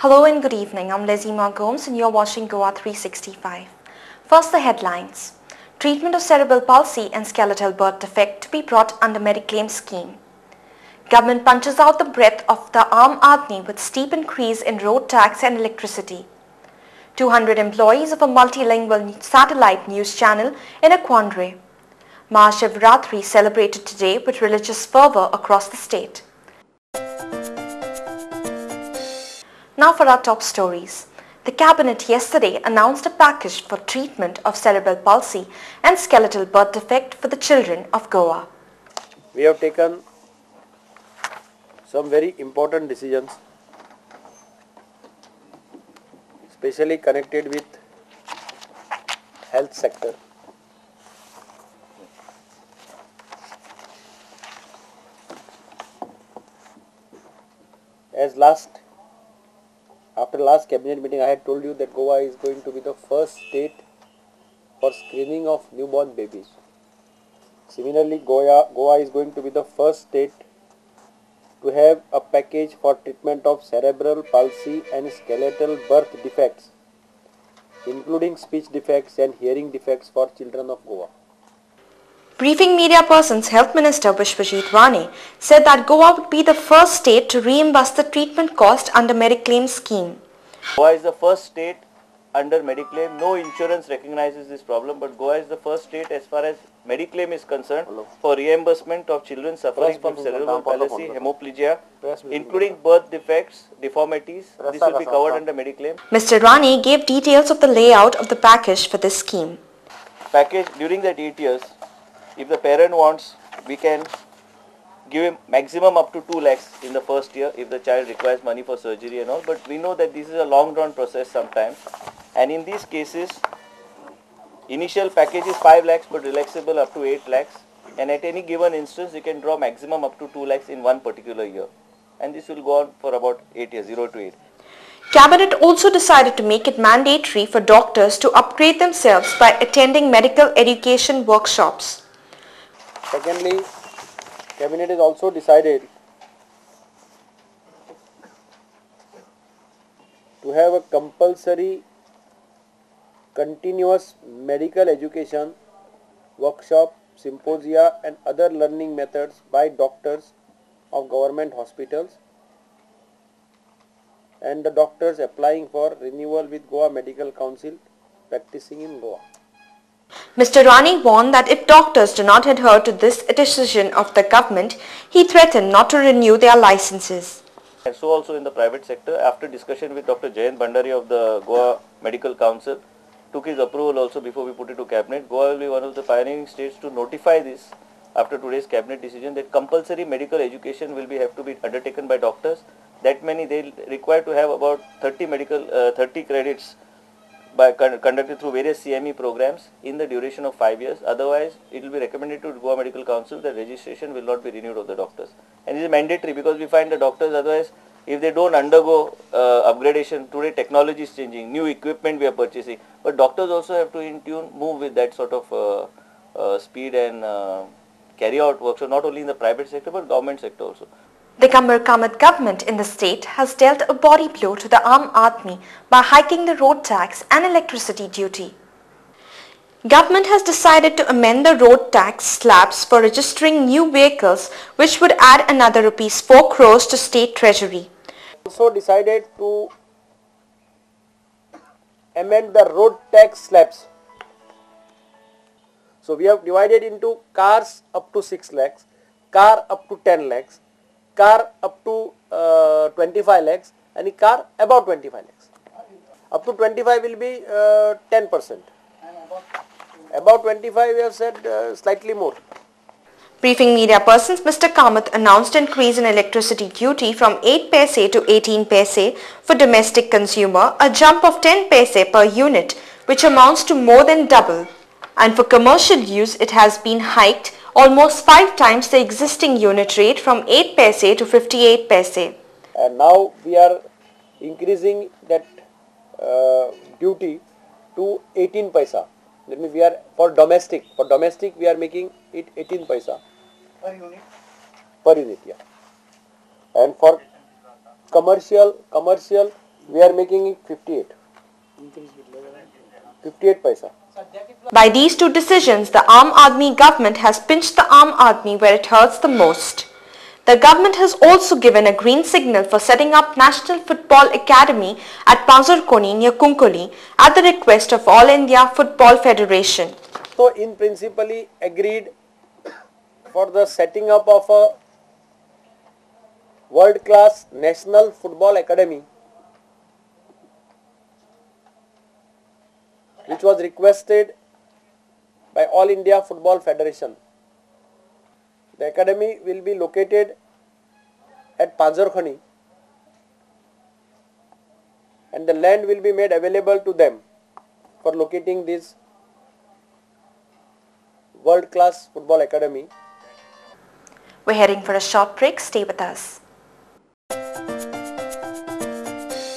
Hello and good evening. I'm Lezima Gomes and you're watching Goa 365. First, the headlines. Treatment of cerebral palsy and skeletal birth defect to be brought under Mediclaim scheme. Government punches out the breadth of the Aam Aadmi with steep increase in road tax and electricity. 200 employees of a multilingual satellite news channel in a quandary. Mahashivratri celebrated today with religious fervour across the state. Now for our top stories. The Cabinet yesterday announced a package for treatment of cerebral palsy and skeletal birth defect for the children of Goa. We have taken some very important decisions, especially connected with health sector. After last cabinet meeting, I had told you that Goa is going to be the first state for screening of newborn babies. Similarly, Goa is going to be the first state to have a package for treatment of cerebral palsy and skeletal birth defects, including speech defects and hearing defects for children of Goa. Briefing media persons, Health Minister Vishwajit Rane said that Goa would be the first state to reimburse the treatment cost under Mediclaim scheme. Goa is the first state under Mediclaim. No insurance recognizes this problem, but Goa is the first state as far as Mediclaim is concerned for reimbursement of children suffering from cerebral palsy, hemiplegia, including birth defects, deformities. This will be covered under Mediclaim. Mr. Rane gave details of the layout of the package for this scheme. Package during that 8 years, if the parent wants, we can give him maximum up to 2 lakhs in the first year if the child requires money for surgery and all. But we know that this is a long drawn process sometimes. And in these cases, initial package is 5 lakhs but relaxable up to 8 lakhs. And at any given instance, you can draw maximum up to 2 lakhs in one particular year. And this will go on for about 8 years, 0 to 8. Cabinet also decided to make it mandatory for doctors to upgrade themselves by attending medical education workshops. Secondly, Cabinet has also decided to have a compulsory continuous medical education workshop, symposia and other learning methods by doctors of government hospitals and the doctors applying for renewal with Goa Medical Council practicing in Goa. Mr. Rane warned that if doctors do not adhere to this decision of the government, he threatened not to renew their licenses. And so also in the private sector, after discussion with Dr. Jayant Bhandari of the Goa Medical Council, took his approval also before we put it to cabinet. Goa will be one of the pioneering states to notify this after today's cabinet decision that compulsory medical education will have to be undertaken by doctors. That many they require to have about 30 credits by conducted through various CME programs in the duration of 5 years. Otherwise, it will be recommended to Goa Medical Council that registration will not be renewed of the doctors. And it is mandatory because we find the doctors otherwise, if they don't undergo upgradation, today technology is changing, new equipment we are purchasing, but doctors also have to in tune move with that sort of speed and carry out work. So not only in the private sector but government sector also. The Kamar Kamath government in the state has dealt a body blow to the Aam Aadmi by hiking the road tax and electricity duty. Government has decided to amend the road tax slabs for registering new vehicles, which would add another rupees 4 crores to state treasury. Also decided to amend the road tax slabs. So we have divided into cars up to 6 lakhs, car up to 10 lakhs, car up to 25 lakhs and a car above 25 lakhs. Up to 25 will be 10%. About 25 we have said slightly more. Briefing media persons, Mr. Kamath announced an increase in electricity duty from 8 paise to 18 paise for domestic consumer, a jump of 10 paise per unit, which amounts to more than double. And for commercial use, it has been hiked almost 5 times the existing unit rate from 8 paise to 58 paise. And now we are increasing that duty to 18 paisa. That means we are for domestic we are making it 18 paisa per unit, yeah. And for commercial We are making it 58. 58 paisa. By these two decisions, the Aam Aadmi government has pinched the Aam Aadmi where it hurts the most. The government has also given a green signal for setting up National Football Academy at Pazarkoni near Kunkoli at the request of All India Football Federation. So in principally agreed for the setting up of a world-class National Football Academy, which was requested by All India Football Federation. The academy will be located at Pazarkhani and the land will be made available to them for locating this world-class football academy. We're heading for a short break. Stay with us.